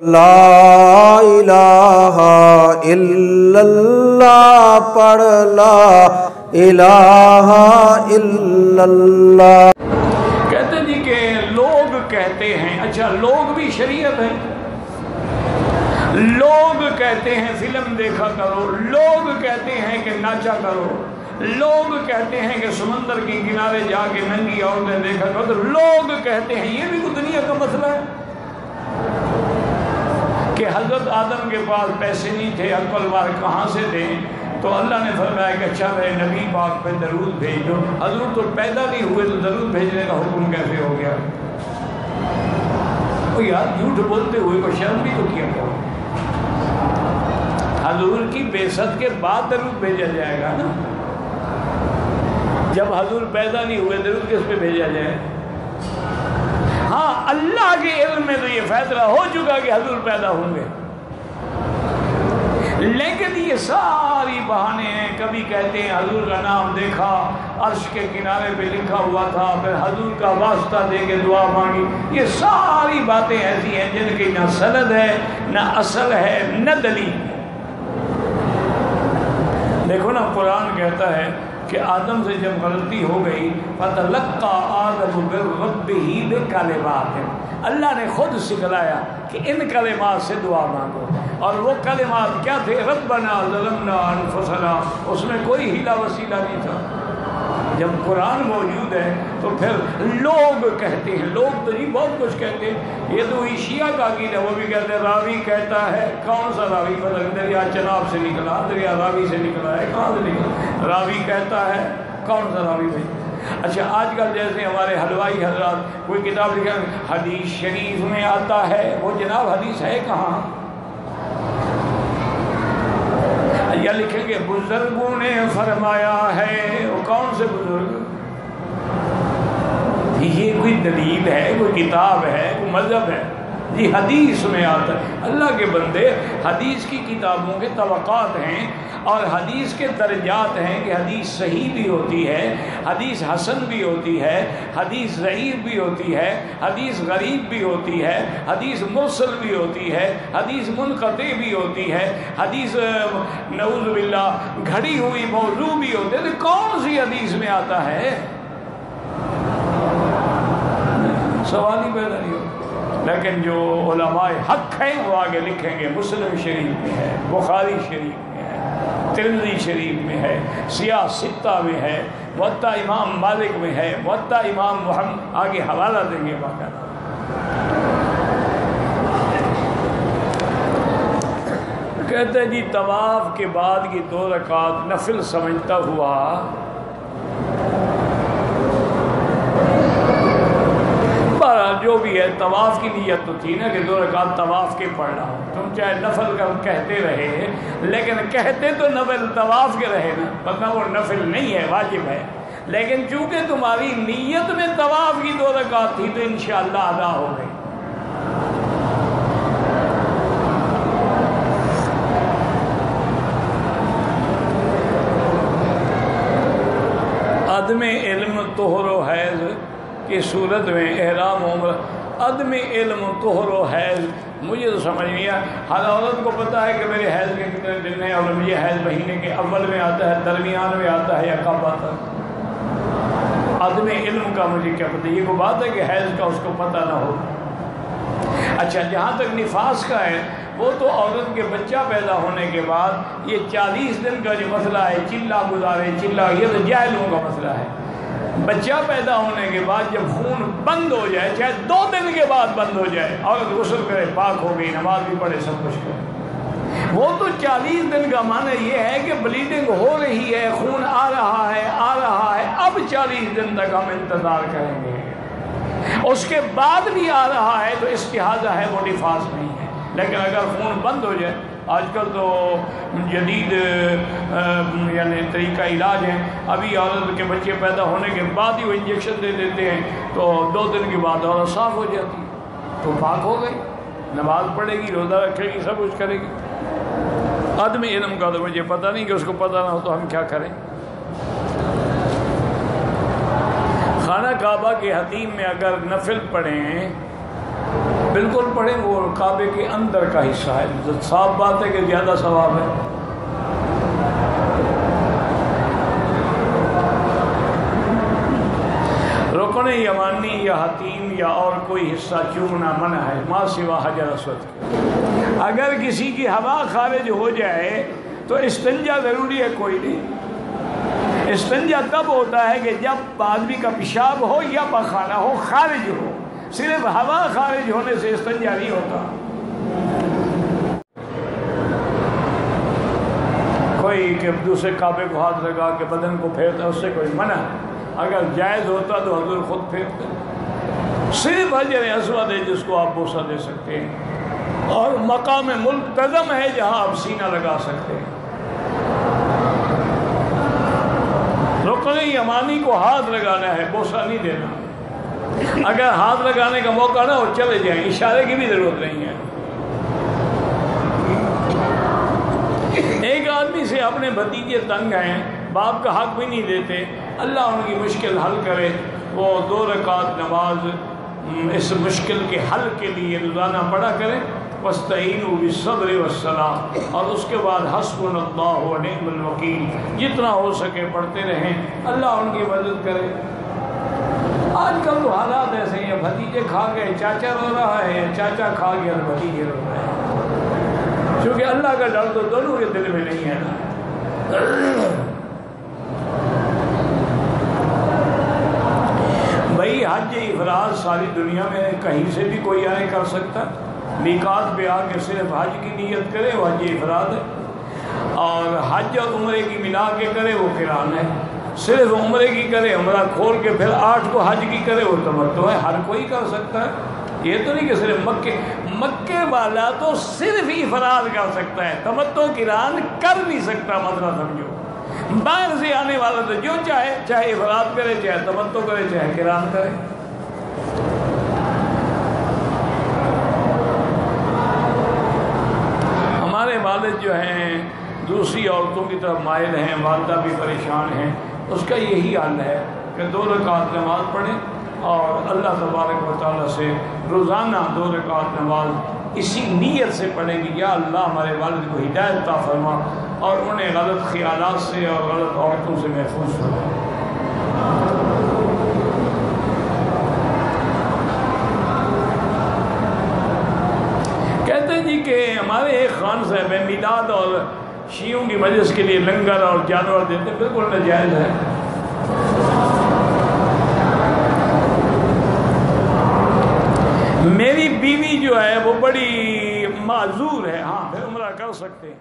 لا الہ الا اللہ پڑھ لا الہ الا اللہ۔ کہتے جی کہ لوگ کہتے ہیں، اچھا لوگ بھی شریعت ہے، لوگ کہتے ہیں فلم دیکھا کرو، لوگ کہتے ہیں کہ ناچا کرو، لوگ کہتے ہیں کہ سمندر کے کنارے جا کے ننگی عورتیں دیکھا کرو، تو لوگ کہتے ہیں یہ بھی کوئی دنیا کا مسئلہ ہے کہ حضرت آدم کے پاس پیسے نہیں تھے، عقل وار کہاں سے دے؟ تو اللہ نے فرمایا کہ اچھا میرے نبی پاک پہ درود بھیج دو۔ حضور تو پیدا نہیں ہوئے تو درود بھیجنے کا حکم کیسے ہو گیا؟ وہ یار جھوٹ بولتے ہوئے کو شرم بھی تو کیا کرو، حضور کی بعثت کے بعد درود بھیجا جائے گا نا، جب حضور پیدا نہیں ہوئے درود کس پہ بھیجا جائے؟ ہاں اللہ کے علم میں تو یہ فیصلہ ہو چکا کہ حضور پیدا ہوں گے، لیکن یہ ساری بہانے ہیں۔ کبھی کہتے ہیں حضور کا نام دیکھا عرش کے کنارے پہ لکھا ہوا تھا، پھر حضور کا واسطہ دے کے دعا مانگی۔ یہ ساری باتیں ایسی ہیں جن کی نہ سند ہے، نہ اصل ہے، نہ دلیل ہے۔ دیکھو نا قرآن کہتا ہے کہ آدم سے جب غلطی ہو گئی فَتَلَقَّى آدَمُ مِن رَبِّهِ بِكَلِمَاتٍ، اللہ نے خود سکھلایا کہ ان کلمات سے دعا مانگو، اور وہ کلمات کیا تھے؟ رَبَّنَا ظَلَمْنَا أَنفُسَنَا، اس میں کوئی ہیلا وسیلہ نہیں تھا۔ جب قرآن موجود ہے تو پھر لوگ کہتے ہیں، لوگ تو نہیں بہت کچھ کہتے ہیں، یہ تو وہی شیعہ کا عقیدہ ہے، وہ بھی کہتے ہیں راوی کہتا ہے۔ کون سا راوی؟ پتہ نہیں، دریا چناب سے نکلا، دریا راوی سے نکلا ہے، کہاں سے نکلا؟ راوی کہتا ہے، کون سا راوی بھائی؟ اچھا آج کل جیسے ہمارے حلوائی حضرات کوئی کتاب لکھا حدیث شریف میں آتا ہے، وہ جناب حدیث ہے کہاں؟ یا لکھیں گے بزرگوں نے فرمایا ہے، وہ کون سے بزرگ؟ یہ کوئی دلیل ہے، کوئی کتاب ہے، کوئی مذہب ہے؟ جی حدیث میں آتا ہے۔ اللہ کے بندے، حدیث کی کتابوں کے طبقات ہیں اور حدیث کے درجات ہیں کہ حدیث صحیح بھی ہوتی ہے، حدیث حسن بھی ہوتی ہے، حدیث ضعیف بھی ہوتی ہے، حدیث غریب بھی ہوتی ہے، حدیث مرسل بھی ہوتی ہے، حدیث منقطع بھی ہوتی ہے، حدیث نعوذ باللہ گھڑی ہوئی موضوع بھی ہوتی ہے۔ تو کون سی حدیث میں آتا ہے؟ سوال ہی پیدا نہیں ہوتا۔ لیکن جو علماء حق ہیں وہ آگے لکھیں گے مسلم شریف میں ہے، بخاری شریف میں ہے، ترمذی شریف میں ہے، سیاہ ستہ میں ہے، موطا امام مالک میں ہے، موطا امام محمد، آگے حوالہ دیں گے باقاعدہ۔ کہتے جی طواف کے بعد کی 2 رکعت نفل سمجھتا ہوا جو بھی ہے، طواف کی نیت تو تھی نا کہ 2 رکعت طواف کے پڑھ رہا ہوں، تم چاہے نفل کا کہتے رہے لیکن کہتے تو نفل طواف کے رہے نا، ورنہ وہ نفل نہیں ہے، واجب ہے، لیکن چونکہ تمہاری نیت میں طواف کی 2 رکعت تھی تو انشاءاللہ ادا ہو گئی۔ عدم علم طہر و حیض کی صورت میں احرام عمرہ، عدم علم طہر و حیض مجھے تو سمجھ نہیں آیا۔ ہر عورت کو پتہ ہے کہ میرے حیض کے کتنے دن ہیں اور مجھے حیض مہینے کے اول میں آتا ہے، درمیان میں آتا ہے یا کب آتا ہے؟ عدم علم کا مجھے کیا پتہ؟ یہ کوئی بات ہے کہ حیض کا اس کو پتہ نہ ہو؟ اچھا جہاں تک نفاس کا ہے وہ تو عورت کے بچہ پیدا ہونے کے بعد یہ 40 دن کا جو مسئلہ ہے، چلہ گزارے چلہ، یہ تو جاہلوں کا مسئلہ ہے۔ بچہ پیدا ہونے کے بعد جب خون بند ہو جائے، چاہے 2 دن کے بعد بند ہو جائے، عورت غسل کرے، پاک ہو گئی، نماز بھی پڑھے، سب کچھ کرے، وہ تو 40 دن کا معنی یہ ہے کہ بلیڈنگ ہو رہی ہے، خون آ رہا ہے، آ رہا ہے، اب 40 دن تک ہم انتظار کریں گے، اس کے بعد بھی آ رہا ہے تو استحاضہ ہے، وہ نفاس نہیں ہے۔ لیکن اگر خون بند ہو جائے، آج کل تو جدید یعنی طریقہ علاج ہے، ابھی عورت کے بچے پیدا ہونے کے بعد ہی وہ انجیکشن دے دیتے ہیں تو 2 دن کے بعد عورت صاف ہو جاتی ہے، تو پاک ہو گئی، نماز پڑھے گی، روزہ رکھے گی، سب کچھ کرے گی۔ عدم علم کا تو مجھے پتہ نہیں، کہ اس کو پتہ نہ ہو تو ہم کیا کریں۔ خانہ کعبہ کے حتیم میں اگر نفل پڑھیں بالکل پڑھیں، وہ کعبے کے اندر کا حصہ ہے، صاف بات ہے کہ زیادہ ثواب ہے۔ رکن یمانی یا حتیم یا اور کوئی حصہ چومنا منع ہے، ما سوا حجر اسود کے۔ اگر کسی کی ہوا خارج ہو جائے تو استنجا ضروری ہے؟ کوئی نہیں۔ استنجا تب ہوتا ہے کہ جب آدمی کا پیشاب ہو یا پخانہ ہو خارج ہو، صرف ہوا خارج ہونے سے استنجا نہیں ہوتا۔ کوئی کہ دوسرے کعبے کو ہاتھ لگا کے بدن کو پھیرتا ہے، اس سے کوئی منع ہے۔ اگر جائز ہوتا تو حضور خود پھیرتے۔ صرف حجر اسود ہے جس کو آپ بوسہ دے سکتے ہیں، اور مقام ملتزم ہے جہاں آپ سینہ لگا سکتے ہیں۔ رکن یمانی کو ہاتھ لگانا ہے، بوسہ نہیں دینا۔ اگر ہاتھ لگانے کا موقع نہ ہو چلے جائیں، اشارے کی بھی ضرورت نہیں ہے۔ ایک آدمی سے اپنے بھتیجے تنگ ہیں، باپ کا حق بھی نہیں دیتے، اللہ ان کی مشکل حل کرے، وہ 2 رکعت نماز اس مشکل کے حل کے لیے روزانہ پڑھا کریں، وَاسْتَعِينُوا بِالصَّبْرِ وَالصَّلَاةِ، اور اس کے بعد حسبنا اللہ ونعم الوکیل، جتنا ہو سکے پڑھتے رہیں، اللہ ان کی مدد کرے۔ آج کل تو حالات ایسے ہیں، بھتیجے کھا گئے چاچا رو رہا ہے، چاچا کھا گیا تو بھتیجے رو رہے ہیں، کیونکہ اللہ کا ڈر تو دونوں کے دل میں نہیں ہے نا۔ بھائی حج افراد ساری دنیا میں کہیں سے بھی کوئی آئے کر سکتا، میقات پہ آ کے صرف حج کی نیت کرے وہ حج افراد ہے، اور حج اور عمرے کی ملا کے کرے وہ قران ہے، صرف عمرے کی کرے عمرہ کھول کے پھر 8 کو حج کی کرے وہ تمتع ہے۔ ہر کوئی کر سکتا ہے، یہ تو نہیں کہ صرف مکے والا تو صرف افراد کر سکتا ہے، تمتع قران کر نہیں سکتا، مسئلہ سمجھو۔ باہر سے آنے والا تو جو چاہے افراد کرے، چاہے تمتع کرے، چاہے قران کرے۔ ہمارے والد جو ہیں دوسری عورتوں کی طرف مائل ہیں، والدہ بھی پریشان ہیں، اس کا یہی حل ہے کہ 2 رکعت نماز پڑھیں، اور اللہ تبارک و تعالیٰ سے روزانہ 2 رکعت نماز اسی نیت سے پڑھیں گی، یا اللہ ہمارے والد کو ہدایت عطا فرما اور انہیں غلط خیالات سے اور غلط عورتوں سے محفوظ فرما۔ کہتے ہیں جی کہ ہمارے ایک خان صاحب ہیں، میلاد اور شیعوں کی مجلس کے لیے لنگر اور جانور دیتے، بالکل ناجائز ہے۔ میری بیوی جو ہے وہ بڑی معذور ہے، ہاں پھر عمرہ کر سکتے ہیں۔